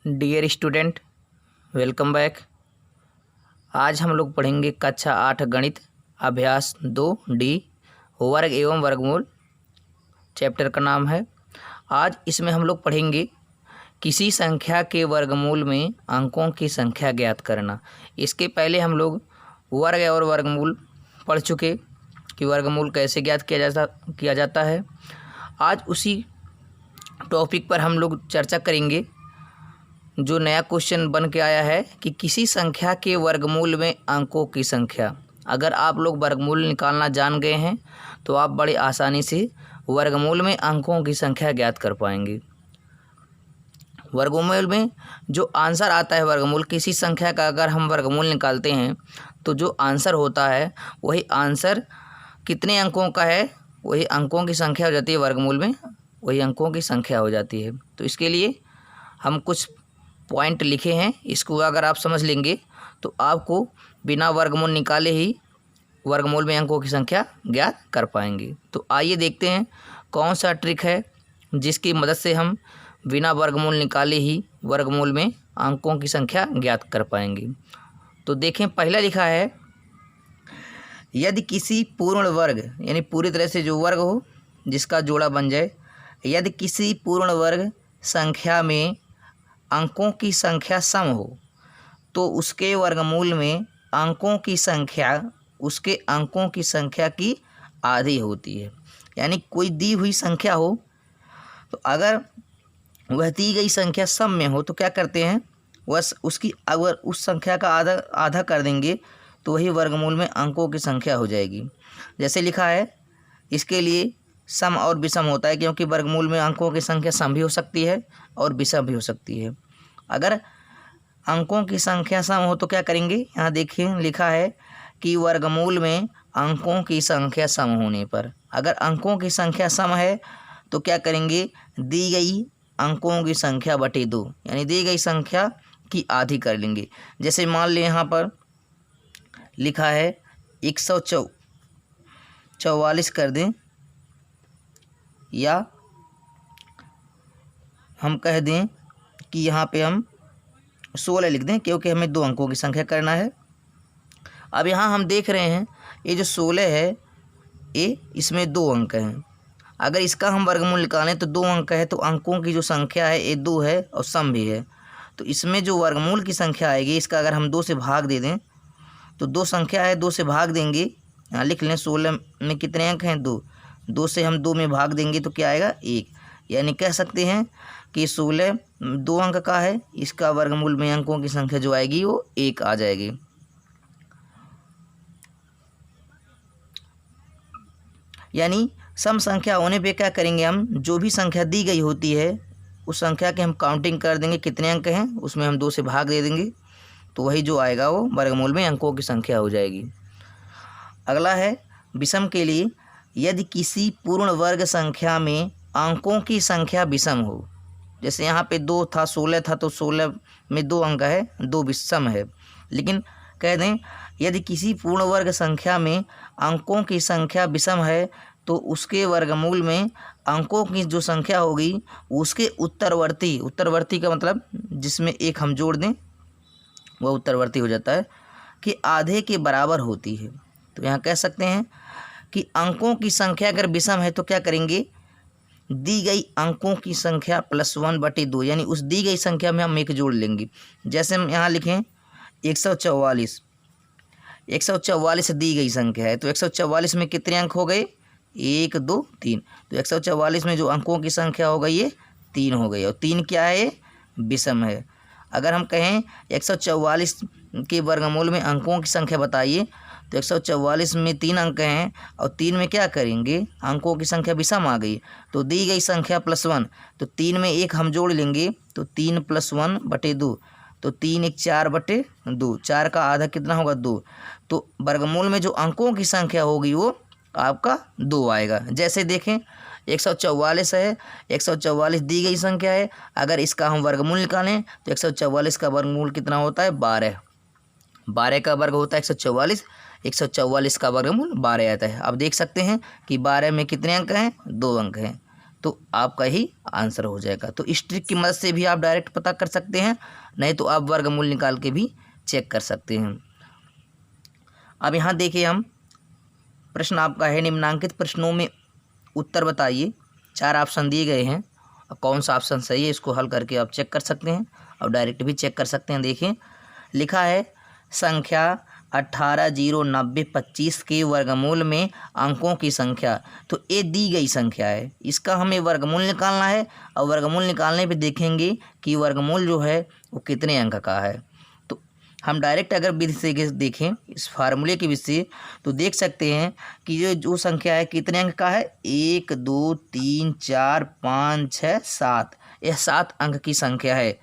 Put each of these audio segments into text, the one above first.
Dear student, welcome back. आज हम लोग पढ़ेंगे कक्षा 8 गणित अभ्यास 2D वर्ग एवं वर्गमूल। चैप्टर का नाम है। आज इसमें हम लोग पढ़ेंगे किसी संख्या के वर्गमूल में अंकों की संख्या ज्ञात करना। इसके पहले हम लोग वर्ग और वर्गमूल पढ़ चुके कि वर्गमूल कैसे ज्ञात किया जाता है। आज उसी टॉपिक पर हम लोग चर्चा करेंगे। जो नया क्वेश्चन बन के आया है कि किसी संख्या के वर्गमूल में अंकों की संख्या। अगर आप लोग वर्गमूल निकालना जान गए हैं तो आप बड़ी आसानी से वर्गमूल में अंकों की संख्या ज्ञात कर पाएंगे। वर्गमूल में जो आंसर आता है वर्गमूल किसी संख्या का, अगर हम वर्गमूल निकालते हैं तो जो आंसर होता है वही आंसर कितने अंकों का है, वही अंकों की संख्या हो जाती है। वर्गमूल में वही अंकों की संख्या हो जाती है। तो इसके लिए हम कुछ पॉइंट लिखे हैं, इसको अगर आप समझ लेंगे तो आपको बिना वर्गमूल निकाले ही वर्गमूल में अंकों की संख्या ज्ञात कर पाएंगे। तो आइए देखते हैं कौन सा ट्रिक है जिसकी मदद से हम बिना वर्गमूल निकाले ही वर्गमूल में अंकों की संख्या ज्ञात कर पाएंगे। तो देखें, पहला लिखा है यदि किसी पूर्ण वर्ग यानी पूरी तरह से जो वर्ग हो जिसका जोड़ा बन जाए, यदि किसी पूर्ण वर्ग संख्या में अंकों की संख्या सम हो तो उसके वर्गमूल में अंकों की संख्या उसके अंकों की संख्या की आधी होती है। यानी कोई दी हुई संख्या हो तो अगर वह दी गई संख्या सम में हो तो क्या करते हैं, वह उसकी अगर उस संख्या का आधा कर देंगे तो वही वर्गमूल में अंकों की संख्या हो जाएगी। जैसे लिखा है, इसके लिए सम और विषम होता है क्योंकि वर्गमूल में अंकों की संख्या सम भी हो सकती है और विषम भी हो सकती है। अगर अंकों की संख्या सम हो तो क्या करेंगे, यहाँ देखिए लिखा है कि वर्गमूल में अंकों की संख्या सम होने पर, अगर अंकों की संख्या सम है तो क्या करेंगे, दी गई अंकों की संख्या बटे 2 यानी दी गई संख्या की आधी कर लेंगे। जैसे मान लें यहाँ पर लिखा है 144 कर दें, या हम कह दें कि यहाँ पे हम 16 लिख दें क्योंकि हमें 2 अंकों की संख्या करना है। अब यहाँ हम देख रहे हैं ये जो 16 है ये इसमें 2 अंक हैं। अगर इसका हम वर्गमूल निकालें तो 2 अंक है, तो अंकों की जो संख्या है ये 2 है और सम भी है। तो इसमें जो वर्गमूल की संख्या आएगी इसका अगर हम 2 से भाग दे दें तो 2 संख्या है, 2 से भाग देंगे। यहाँ लिख लें 16 में कितने अंक हैं, 2। 2 से हम 2 में भाग देंगे तो क्या आएगा, 1। यानी कह सकते हैं कि 16 2 अंक का है, इसका वर्गमूल में अंकों की संख्या जो आएगी वो 1 आ जाएगी। यानी सम संख्या होने पे क्या करेंगे, हम जो भी संख्या दी गई होती है उस संख्या के हम काउंटिंग कर देंगे कितने अंक हैं, उसमें हम 2 से भाग दे देंगे तो वही जो आएगा वो वर्गमूल में अंकों की संख्या हो जाएगी। अगला है विषम के लिए, यदि किसी पूर्ण वर्ग संख्या में अंकों की संख्या विषम हो। जैसे यहाँ पे 2 था, 16 था, तो 16 में 2 अंक है, 2 विषम है। लेकिन कह दें यदि किसी पूर्ण वर्ग संख्या में अंकों की संख्या विषम है तो उसके वर्गमूल में अंकों की जो संख्या होगी उसके उत्तरवर्ती का मतलब जिसमें 1 हम जोड़ दें वह उत्तरवर्ती हो जाता है कि आधे के बराबर होती है। तो यहाँ कह सकते हैं कि अंकों की संख्या अगर विषम है तो क्या करेंगे, दी गई अंकों की संख्या +1 बटे 2 यानी उस दी गई संख्या में हम 1 जोड़ लेंगे। जैसे हम यहाँ लिखें 144 दी गई संख्या है तो 144 में कितने अंक हो गए, 1 2 3। तो 144 में जो अंकों की संख्या हो गई ये 3 हो गई, और 3 क्या है, विषम है। अगर हम कहें 144 के वर्गमूल में अंकों की संख्या बताइए तो 144 में 3 अंक हैं और 3 में क्या करेंगे, अंकों की संख्या विषम आ गई तो दी गई संख्या +1, तो 3 में 1 हम जोड़ लेंगे तो 3 + 1 बटे 2, तो 3 1 4 बटे 2, 4 का आधा कितना होगा, 2। तो वर्गमूल में जो अंकों की संख्या होगी वो आपका 2 आएगा। जैसे देखें 144 है, 144 दी गई संख्या है, अगर इसका हम वर्गमूल निकालें तो 144 का वर्गमूल कितना होता है, 12। 12 का वर्ग होता है 144, 144 का वर्गमूल 12 आता है। अब देख सकते हैं कि 12 में कितने अंक हैं, 2 अंक हैं। तो आपका ही आंसर हो जाएगा। तो इस ट्रिक की मदद से भी आप डायरेक्ट पता कर सकते हैं, नहीं तो आप वर्गमूल निकाल के भी चेक कर सकते हैं। अब यहाँ देखिए, हम प्रश्न आपका है निम्नांकित प्रश्नों में उत्तर बताइए। 4 ऑप्शन दिए गए हैं, कौन सा ऑप्शन सही है इसको हल करके आप चेक कर सकते हैं और डायरेक्ट भी चेक कर सकते हैं। देखिए लिखा है संख्या 18, 0, 90, 25 के वर्गमूल में अंकों की संख्या। तो ये दी गई संख्या है, इसका हमें वर्गमूल निकालना है और वर्गमूल निकालने पे देखेंगे कि वर्गमूल जो है वो कितने अंक का है। तो हम डायरेक्ट अगर विधि से देखें इस फार्मूले की विधि से, तो देख सकते हैं कि जो संख्या है कितने अंक का है, 1, 2, 3, 4, 5, 6, 7। यह 7 अंक की संख्या है।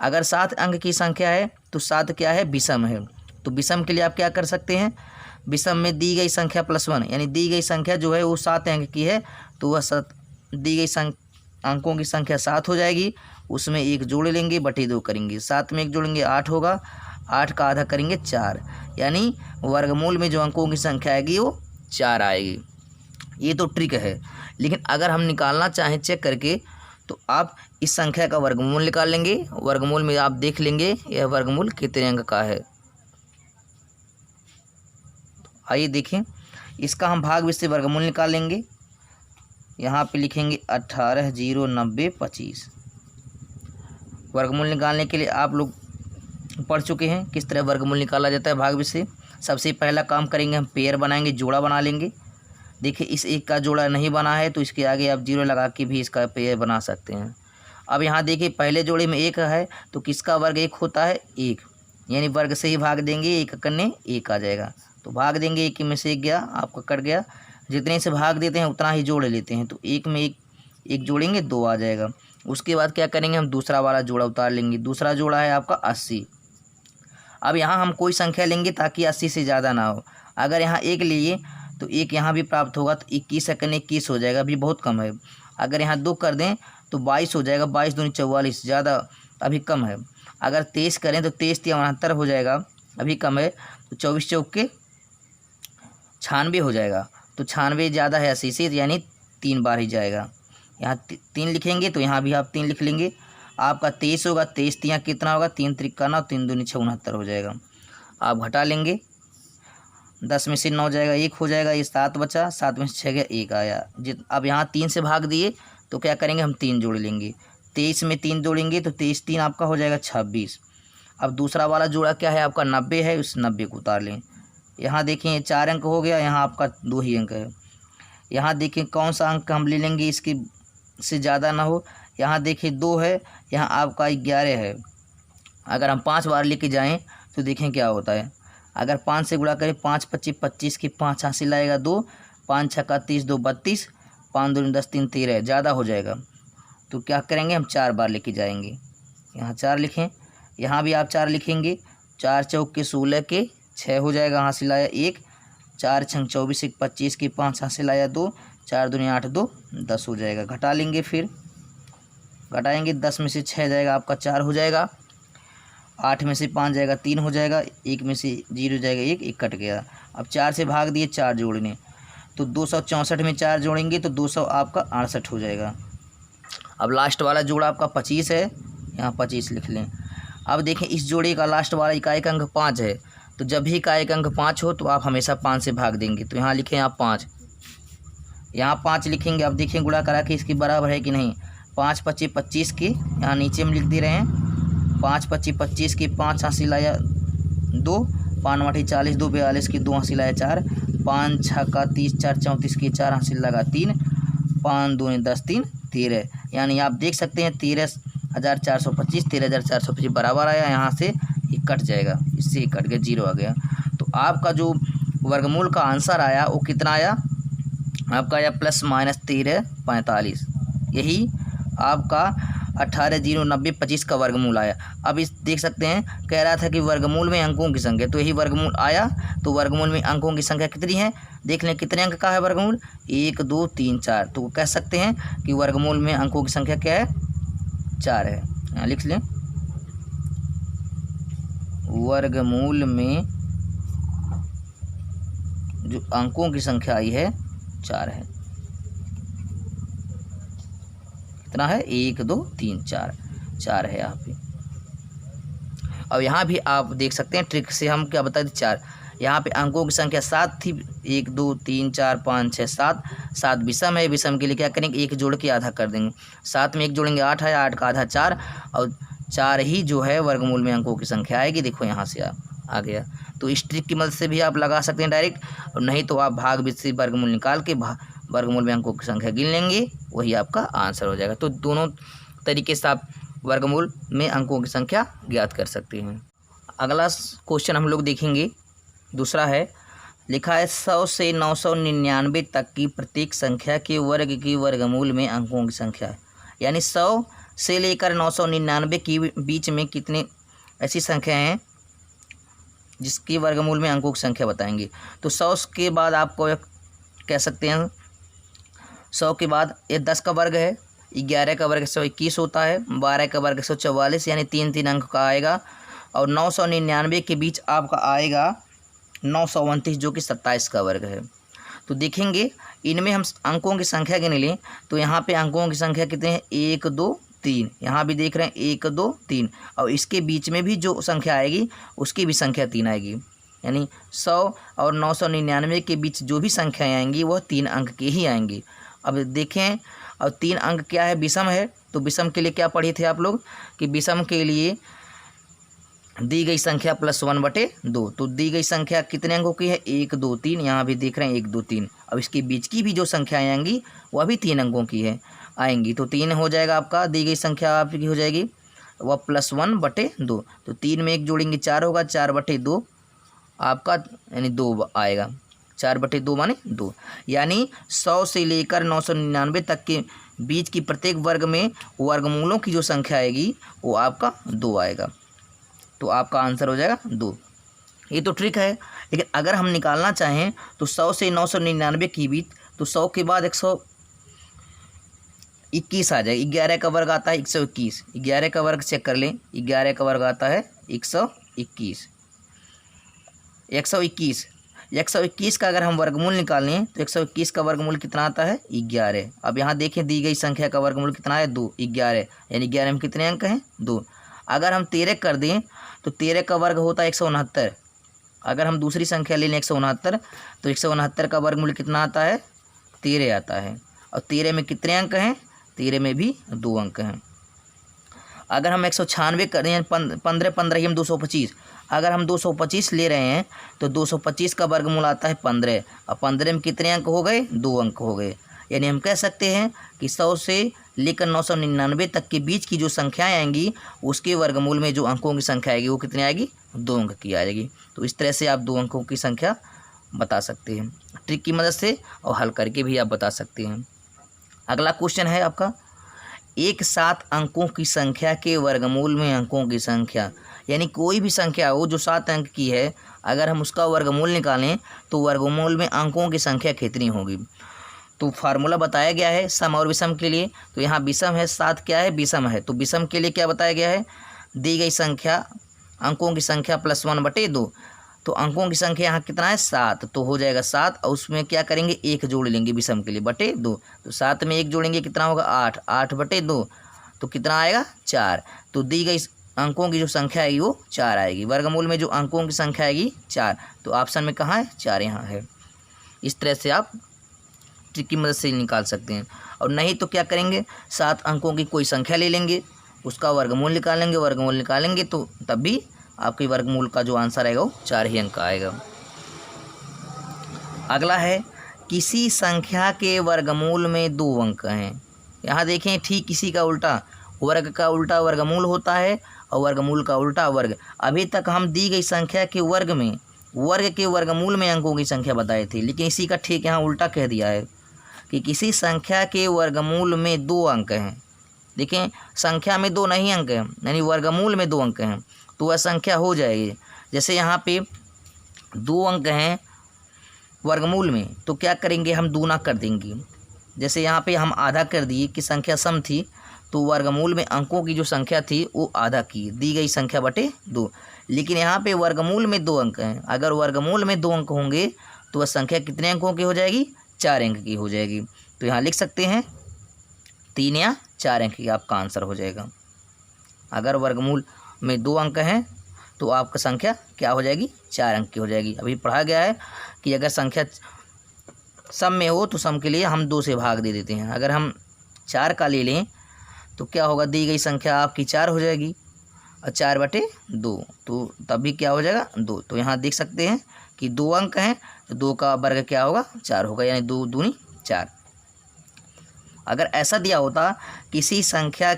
अगर 7 अंक की संख्या है तो 7 क्या है, विषम है। तो विषम के लिए आप क्या कर सकते हैं, विषम में दी गई संख्या +1, यानी दी गई संख्या जो है वो 7 अंक की है, तो वह दी गई अंकों की संख्या 7 हो जाएगी। उसमें 1 जोड़ लेंगे, बटे 2 करेंगे, 7 में 1 जोड़ेंगे 8 होगा, 8 का आधा करेंगे 4, यानी वर्गमूल में जो अंकों की संख्या आएगी वो 4 आएगी। ये तो ट्रिक है, लेकिन अगर हम निकालना चाहें चेक करके, तो आप इस संख्या का वर्गमूल निकाल लेंगे। वर्गमूल में आप देख लेंगे यह वर्गमूल कितने अंक का है। आइए देखें, इसका हम भाग से वर्गमूल निकाल लेंगे। यहाँ पे लिखेंगे 18, 0, 90, 25। वर्गमूल निकालने के लिए आप लोग पढ़ चुके हैं किस तरह वर्गमूल निकाला जाता है भाग से। सबसे पहला काम करेंगे, हम पेयर बनाएंगे, जोड़ा बना लेंगे। देखिए इस 1 का जोड़ा नहीं बना है तो इसके आगे आप 0 लगा के भी इसका पेयर बना सकते हैं। अब यहाँ देखिए पहले जोड़े में 1 है तो किसका वर्ग 1 होता है, 1, यानी वर्ग से ही भाग देंगे, 1 करने 1 आ जाएगा। तो भाग देंगे, 1 में से 1 गया, आपका कट गया। जितने से भाग देते हैं उतना ही जोड़ लेते हैं, तो 1 में 1 जोड़ेंगे 2 आ जाएगा। उसके बाद क्या करेंगे, हम दूसरा वाला जोड़ा उतार लेंगे। दूसरा जोड़ा है आपका 80। अब यहाँ हम कोई संख्या लेंगे ताकि 80 से ज़्यादा ना हो। अगर यहाँ 1 लिए तो 1 यहाँ भी प्राप्त होगा, तो 21 सेकंड 21 हो जाएगा, अभी बहुत कम है। अगर यहाँ 2 कर दें तो 22 हो जाएगा, 22 दूनी 44, ज़्यादा अभी कम है। अगर 23 करें तो 23 × 69 हो जाएगा, अभी कम है। तो 24 चौक के 96 हो जाएगा, तो 96 ज़्यादा है 80 से, यानी 3 बार ही जाएगा। यहाँ 3 लिखेंगे तो यहाँ भी आप 3 लिख लेंगे। आपका 23 होगा, 23 × 3 कितना होगा, 3 × 3 = 3 दूनी 69 हो जाएगा। आप घटा लेंगे, 10 में से 9 जाएगा, 1 हो जाएगा, ये 7 बचा, 7 में से 6 गया, 1 आया। अब यहाँ 3 से भाग दिए तो क्या करेंगे, हम 3 जोड़ लेंगे। 23 में 3 जोड़ेंगे तो 23 3 आपका हो जाएगा 26। अब दूसरा वाला जोड़ा क्या है आपका 90 है, उस 90 को उतार लें। यहाँ देखें 4 अंक हो गया, यहाँ आपका 2 ही अंक है। यहाँ देखें कौन सा अंक हम ले लेंगे इसके से ज़्यादा ना हो। यहाँ देखिए 2 है, यहाँ आपका 11 है। अगर हम 5 बार लेके जाएं तो देखें क्या होता है। अगर 5 से गुणा करें, 5 × 25 = 25 की 5 हासिल आएगा 2, 5 × 6 = 30, 2 = 32, 5 दूनी 10, 3 13, ज़्यादा हो जाएगा। तो क्या करेंगे, हम 4 बार लेके जाएंगे। यहाँ 4 लिखें, यहाँ भी आप 4 लिखेंगे। 4 चौक के 16 के 6 हो जाएगा, हासिल आया 1, 4 × 6 = 24, 25 की 5 हासिल आया 2, 4 दूनी 8, 2 10 हो जाएगा। घटा लेंगे, फिर घटाएंगे, 10 में से 6 जाएगा आपका 4 हो जाएगा, 8 में से 5 जाएगा 3 हो जाएगा, 1 में से 0 जाएगा 1 कट गया। अब 4 से भाग दिए, 4 जोड़ने, तो 264 में 4 जोड़ेंगे तो 200 आपका 68 हो जाएगा। अब लास्ट वाला जोड़ा आपका 25 है, यहाँ 25 लिख लें। अब देखें इस जोड़े का लास्ट वाला इकाई अंक 5 है, तो जब भी इकाई अंक 5 हो तो आप हमेशा 5 से भाग देंगे। तो यहाँ लिखें आप 5, यहाँ 5 लिखेंगे। अब देखें गुणा करा के इसकी बराबर है कि नहीं। 5 × 25 = 25 की, यहाँ नीचे में लिख दे रहे हैं। 5 × 25 = 25 की 5 हासिल आया 2, 5 × 8 = 40, 2 × 42 की 2 हासिल आया 4, 5 × 6 = 30, 4 × 34 की 4 हासिल लगा 3, 5 दूनी 10, 3 13, यानी आप देख सकते हैं 13,425, 13,425 बराबर आया। यहाँ से ये कट जाएगा, इससे ये कट गया, 0 आ गया। तो आपका जो वर्गमूल का आंसर आया वो कितना आया, आपका आया ±13 45। यही आपका 18, 0, 90, 25 का वर्गमूल आया। अब इस देख सकते हैं, कह रहा था कि वर्गमूल में अंकों की संख्या, तो यही वर्गमूल आया। तो वर्गमूल में अंकों की संख्या कितनी है, देख लें कितने अंक का है वर्गमूल, 1, 2, 3, 4। तो कह सकते हैं कि वर्गमूल में अंकों की संख्या क्या है, 4 है। यहाँ लिख लें, वर्गमूल में जो अंकों की संख्या आई है 4 है। कितना है 1 2 3 4, 4 है यहाँ पे। और यहाँ भी आप देख सकते हैं ट्रिक से हम क्या बता दें 4, यहाँ पे अंकों की संख्या 7 थी, 1 2 3 4 5 6 7, 7 विषम है, विषम के लिए क्या करेंगे 1 जोड़ के आधा कर देंगे, 7 में 1 जोड़ेंगे 8 है, 8 का आधा 4, और 4 ही जो है वर्गमूल में अंकों की संख्या आएगी। देखो यहाँ से आ गया। तो इस ट्रिक की मदद से भी आप लगा सकते हैं डायरेक्ट, और नहीं तो आप भाग बीच से वर्गमूल निकाल के वर्गमूल में अंकों की संख्या गिन लेंगे, वही आपका आंसर हो जाएगा। तो दोनों तरीके से आप वर्गमूल में अंकों की संख्या ज्ञात कर सकते हैं। अगला क्वेश्चन हम लोग देखेंगे, दूसरा है, लिखा है 100 से 999 तक की प्रत्येक संख्या के वर्ग की वर्गमूल में अंकों की संख्या है। यानी 100 से लेकर 999 के बीच में कितने ऐसी संख्या हैं जिसकी वर्गमूल में अंकों की संख्या बताएंगे। तो 100 के बाद आपको कह सकते हैं, 100 के बाद ये 10 का वर्ग है, 11 का वर्ग 121 होता है, 12 का वर्ग 144 यानी 3 अंक का आएगा, और 999 के बीच आपका आएगा 929 जो कि 27 का वर्ग है। तो देखेंगे इनमें हम अंकों की संख्या गिन लें तो यहाँ पे अंकों की संख्या कितने हैं 1 2 3, यहाँ भी देख रहे हैं 1 2 3, और इसके बीच में भी जो संख्या आएगी उसकी भी संख्या 3 आएगी। यानी 100 और 999 के बीच जो भी संख्याएँ आएंगी वह 3 अंक की ही आएंगी। अब देखें, और 3 अंक क्या है, विषम है। तो विषम के लिए क्या पढ़े थे आप लोग कि विषम के लिए दी गई संख्या +1/2। तो दी गई संख्या कितने अंकों की है 1 2 3, यहाँ भी देख रहे हैं 1 2 3। अब इसके बीच की भी जो संख्याएँ आएंगी वह भी 3 अंकों की है आएंगी। तो 3 हो जाएगा आपका, दी गई संख्या आपकी हो जाएगी वह +1/2। तो 3 में 1 जोड़ेंगे 4 होगा, 4/2 आपका यानी 2 आएगा, 4/2 माने 2। यानी 100 से लेकर 999 तक के बीच की प्रत्येक वर्ग में वर्गमूलों की जो संख्या आएगी वो आपका 2 आएगा। तो आपका आंसर हो जाएगा 2। ये तो ट्रिक है, लेकिन अगर हम निकालना चाहें तो 100 से 999 के बीच, तो 100 के बाद 121 आ जाएगा। 11 का वर्ग आता है 121, 11 का वर्ग चेक कर लें, 11 का वर्ग आता है 121। 121 का अगर हम वर्गमूल निकालें तो 121 का वर्गमूल कितना आता है 11। अब यहाँ देखें दी गई संख्या का वर्गमूल कितना है 2, 11, यानी 11 में कितने अंक हैं 2। अगर हम 13 कर दें तो 13 का वर्ग होता है 169। अगर हम दूसरी संख्या ले लें 169, तो 169 का वर्गमूल कितना आता है 13 आता है, और 13 में कितने अंक हैं 13 में भी 2 अंक हैं। अगर हम 196 कर दें 15 15 ही हम 225, अगर हम 225 ले रहे हैं तो 225 का वर्गमूल आता है 15, और 15 में कितने अंक हो गए 2 अंक हो गए। यानी हम कह सकते हैं कि 100 से लेकर 999 तक के बीच की जो संख्याएं आएंगी उसके वर्गमूल में जो अंकों की संख्या आएगी वो कितनी आएगी 2 अंक की आएगी। तो इस तरह से आप 2 अंकों की संख्या बता सकते हैं ट्रिक की मदद से, और हल करके भी आप बता सकते हैं। अगला क्वेश्चन है आपका, एक 7 अंकों की संख्या के वर्गमूल में अंकों की संख्या। यानी कोई भी संख्या हो जो 7 अंक की है, अगर हम उसका वर्गमूल निकालें तो वर्गमूल में अंकों की संख्या कितनी होगी। तो फार्मूला बताया गया है सम और विषम के लिए। तो यहाँ विषम है, 7 क्या है विषम है। तो विषम के लिए क्या बताया गया है, दी गई संख्या अंकों की संख्या +1/2। तो अंकों की संख्या यहाँ कितना है 7, तो हो जाएगा 7, और उसमें क्या करेंगे 1 जोड़ लेंगे विषम के लिए /2। तो 7 में 1 जोड़ेंगे कितना होगा 8, 8/2 तो कितना आएगा 4। तो दी गई अंकों की जो संख्या आएगी वो 4 आएगी। वर्गमूल में जो अंकों की संख्या आएगी 4, तो ऑप्शन में कहाँ है 4 यहाँ है। इस तरह से आप ट्रिक की मदद से निकाल सकते हैं। और नहीं तो क्या करेंगे 7 अंकों की कोई संख्या ले लेंगे, उसका वर्गमूल निकालेंगे, वर्गमूल निकालेंगे तो तब भी आपके वर्गमूल का जो आंसर आएगा वो 4 ही अंक का आएगा। अगला है, किसी संख्या के वर्गमूल में 2 अंक हैं। यहाँ देखें ठीक इसी का उल्टा, वर्ग का उल्टा वर्गमूल होता है और वर्गमूल का उल्टा वर्ग। अभी तक हम दी गई संख्या के वर्ग में वर्ग के वर्गमूल में अंकों की संख्या बताए थे, लेकिन इसी का ठीक यहाँ उल्टा कह दिया है कि किसी संख्या के वर्गमूल में 2 अंक हैं। देखें संख्या में 2 नहीं अंक हैं, यानी वर्गमूल में 2 अंक हैं तो वह संख्या हो जाएगी। जैसे यहाँ पे 2 अंक हैं वर्गमूल में, तो क्या करेंगे हम दूना कर देंगे। जैसे यहाँ पे हम आधा कर दिए कि संख्या सम थी, तो वर्गमूल में अंकों की जो संख्या थी वो आधा की, दी गई संख्या /2। लेकिन यहाँ पे वर्गमूल में 2 अंक हैं, अगर वर्गमूल में 2 अंक होंगे तो वह संख्या कितने अंकों की हो जाएगी 4 अंक की हो जाएगी। तो यहाँ लिख सकते हैं 3 या 4 अंक की आपका आंसर हो जाएगा। अगर वर्गमूल में 2 अंक हैं तो आपका संख्या क्या हो जाएगी, 4 अंक की हो जाएगी। अभी पढ़ा गया है कि अगर संख्या सम में हो तो सम के लिए हम 2 से भाग दे देते हैं। अगर हम 4 का ले लें तो क्या होगा, दी गई संख्या आपकी 4 हो जाएगी और 4/2, तो तब भी क्या हो जाएगा 2। तो यहाँ देख सकते हैं कि 2 अंक हैं तो 2 का वर्ग क्या होगा, 4 होगा, यानी 2 दूनी 4। अगर ऐसा दिया होता किसी संख्या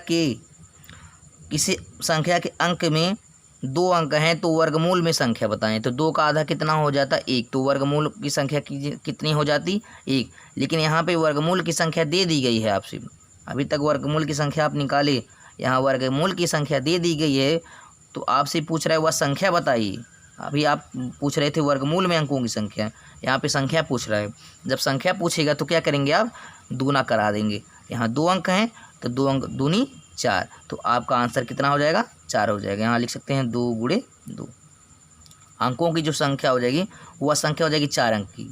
के अंक में 2 अंक हैं तो वर्गमूल में संख्या बताएं, तो 2 का आधा कितना हो जाता, 1, तो वर्गमूल की संख्या कितनी हो जाती, 1। लेकिन यहाँ पे वर्गमूल की संख्या दे दी गई है आपसे, अभी तक वर्गमूल की संख्या आप निकाले, यहाँ वर्गमूल की संख्या दे दी गई है तो आपसे पूछ रहा है वह संख्या बताइए। अभी आप पूछ रहे थे वर्गमूल में अंकों की संख्या, यहाँ पे संख्या पूछ रहा है। जब संख्या पूछेगा तो क्या करेंगे, आप दूना करा देंगे। यहाँ 2 अंक हैं तो 2 अंक दूनी 4, तो आपका आंसर कितना हो जाएगा, 4 हो जाएगा। यहाँ लिख सकते हैं 2 × 2। अंकों की जो संख्या हो जाएगी वह संख्या हो जाएगी 4 अंक की।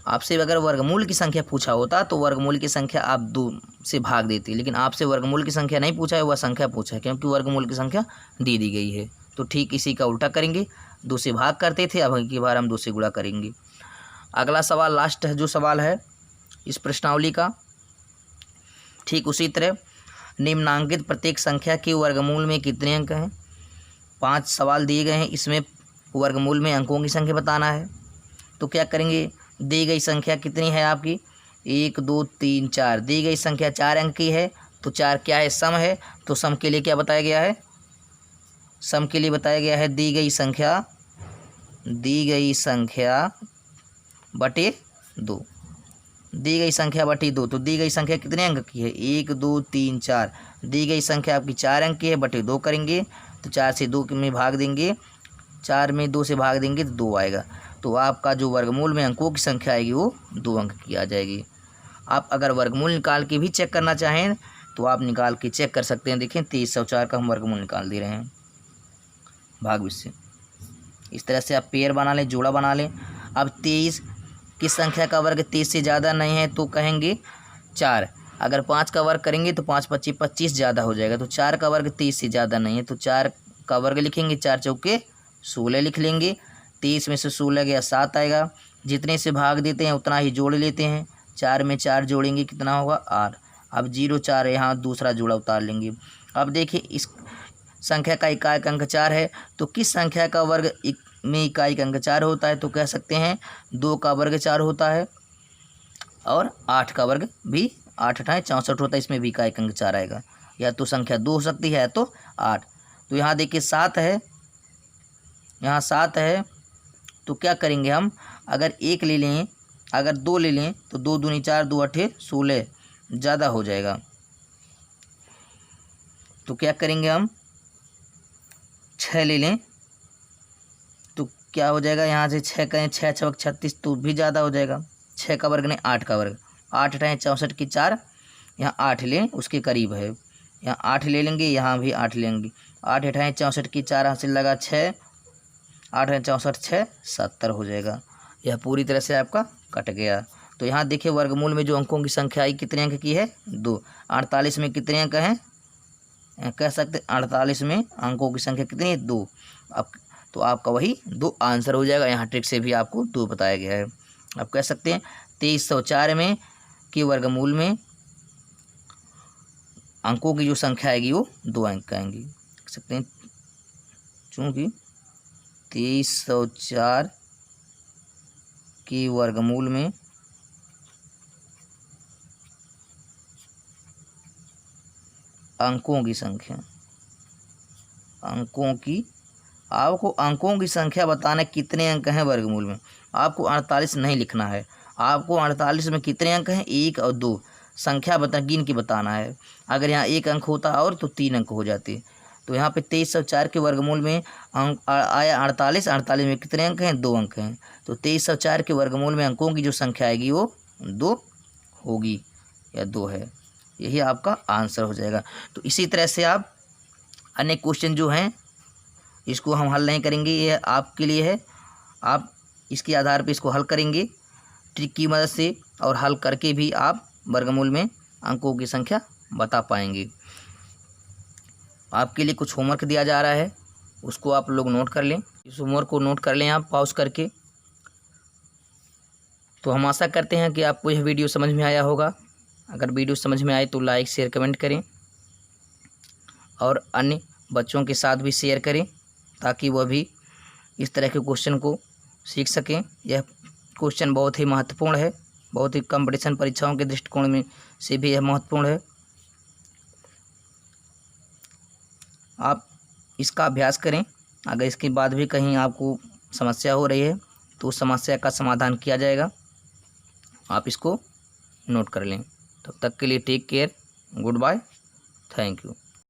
आपसे अगर वर्गमूल की संख्या पूछा होता तो वर्गमूल की संख्या आप 2 से भाग देती, लेकिन आपसे वर्गमूल की संख्या नहीं पूछा है, वह संख्या पूछा है क्योंकि वर्गमूल की संख्या दे दी गई है। तो ठीक इसी का उल्टा करेंगे, 2 से भाग करते थे, अब की बार हम 2 से गुणा करेंगे। अगला सवाल लास्ट है जो सवाल है इस प्रश्नावली का, ठीक उसी तरह निम्नांकित प्रत्येक संख्या के वर्गमूल में कितने अंक हैं। 5 सवाल दिए गए हैं, इसमें वर्गमूल में अंकों की संख्या बताना है। तो क्या करेंगे, दी गई संख्या कितनी है आपकी, 1 2 3 4, दी गई संख्या 4 अंक की है तो 4 क्या है, सम है। तो सम के लिए क्या बताया गया है, सम के लिए बताया गया है दी गई संख्या बटे 2, दी गई संख्या बटे 2। तो दी गई संख्या कितने अंक की है, 1 2 3 4, दी गई संख्या आपकी 4 अंक की है, बटे 2 करेंगे तो 4 से 2 में भाग देंगे, 4 में 2 से भाग देंगे तो 2 आएगा। तो आपका जो वर्गमूल में अंकों की संख्या आएगी वो 2 अंक की आ जाएगी। आप अगर वर्गमूल निकाल के भी चेक करना चाहें तो आप निकाल के चेक कर सकते हैं। देखें 2304 का हम वर्गमूल निकाल दे रहे हैं भाग 20 से। इस तरह से आप पेयर बना लें, जोड़ा बना लें। अब 23 की संख्या का वर्ग 23 से ज़्यादा नहीं है तो कहेंगे 4। अगर 5 का वर्ग करेंगे तो 5 25 25 ज़्यादा हो जाएगा, तो 4 का वर्ग 23 से ज़्यादा नहीं है तो 4 का वर्ग लिखेंगे, 4 चौके 16 लिख लेंगे। 23 में से 16 गया 7 आएगा, जितने से भाग देते हैं उतना ही जोड़ लेते हैं। 4 में 4 जोड़ेंगे कितना होगा, 8। अब 0 4 यहाँ दूसरा जोड़ा उतार लेंगे। अब देखिए इस संख्या का इकाई अंक 4 है तो किस संख्या का वर्ग में इकाई अंक 4 होता है, तो कह सकते हैं 2 का वर्ग 4 होता है और 8 का वर्ग भी 8 8 64 होता है, इसमें भी इकाई अंक 4 आएगा। या तो संख्या 2 हो सकती है तो 8। तो यहाँ देखिए 7 है, यहाँ 7 है तो क्या करेंगे हम, अगर 1 ले लें, अगर 2 ले लें तो 2 दूनी 4, 2 8 16 ज़्यादा हो जाएगा। तो क्या करेंगे हम, 6 ले लें तो क्या हो जाएगा, यहाँ से 6 करें 6 6 36 तो भी ज़्यादा हो जाएगा। 6 का वर्ग नहीं 8 का वर्ग, 8 8 64 की 4, यहाँ 8 लें उसके करीब है, यहाँ 8 ले लेंगे, यहाँ भी 8 लेंगे। 8 8 64 की 4 हासिल लगा 6, 8 64 6 70 हो जाएगा। यह पूरी तरह से आपका कट गया। तो यहाँ देखिए वर्गमूल में जो अंकों की संख्या आई कितने अंक की है, 2। 48 में कितने अंक हैं, कह सकते 48 में अंकों की संख्या कितनी है, 2। अब तो आपका वही 2 आंसर हो जाएगा। यहाँ ट्रिक से भी आपको 2 बताया गया है। अब कह सकते हैं 2304 में कि वर्गमूल में अंकों की जो संख्या आएगी वो 2 अंक आएंगी। कह सकते हैं चूँकि 2304 की वर्गमूल में अंकों की संख्या, आपको अंकों की संख्या बताना कितने अंक हैं वर्गमूल में। आपको 48 नहीं लिखना है, आपको 48 में कितने अंक हैं, 1 और 2 संख्या गिन के बताना है। अगर यहाँ 1 अंक होता और तो 3 अंक हो जाते। तो यहाँ पे 2304 के वर्गमूल में अंक आया 48, 48 में कितने अंक हैं, 2 अंक हैं। तो 2304 के वर्गमूल में अंकों की जो संख्या आएगी वो 2 होगी या 2 है। यही आपका आंसर हो जाएगा। तो इसी तरह से आप अन्य क्वेश्चन जो हैं इसको हम हल नहीं करेंगे, ये आपके लिए है। आप इसके आधार पर इसको हल करेंगे ट्रिक की मदद से, और हल करके भी आप वर्गमूल में अंकों की संख्या बता पाएंगे। आपके लिए कुछ होमवर्क दिया जा रहा है, उसको आप लोग नोट कर लें। इस होमवर्क को नोट कर लें आप पॉज करके। तो हम आशा करते हैं कि आपको यह वीडियो समझ में आया होगा। अगर वीडियो समझ में आए तो लाइक शेयर कमेंट करें और अन्य बच्चों के साथ भी शेयर करें, ताकि वह भी इस तरह के क्वेश्चन को सीख सकें। यह क्वेश्चन बहुत ही महत्वपूर्ण है, बहुत ही कंपटीशन परीक्षाओं के दृष्टिकोण में से भी यह महत्वपूर्ण है। आप इसका अभ्यास करें। अगर इसके बाद भी कहीं आपको समस्या हो रही है तो उस समस्या का समाधान किया जाएगा। आप इसको नोट कर लें। तब तक के लिए take care, good bye, thank you.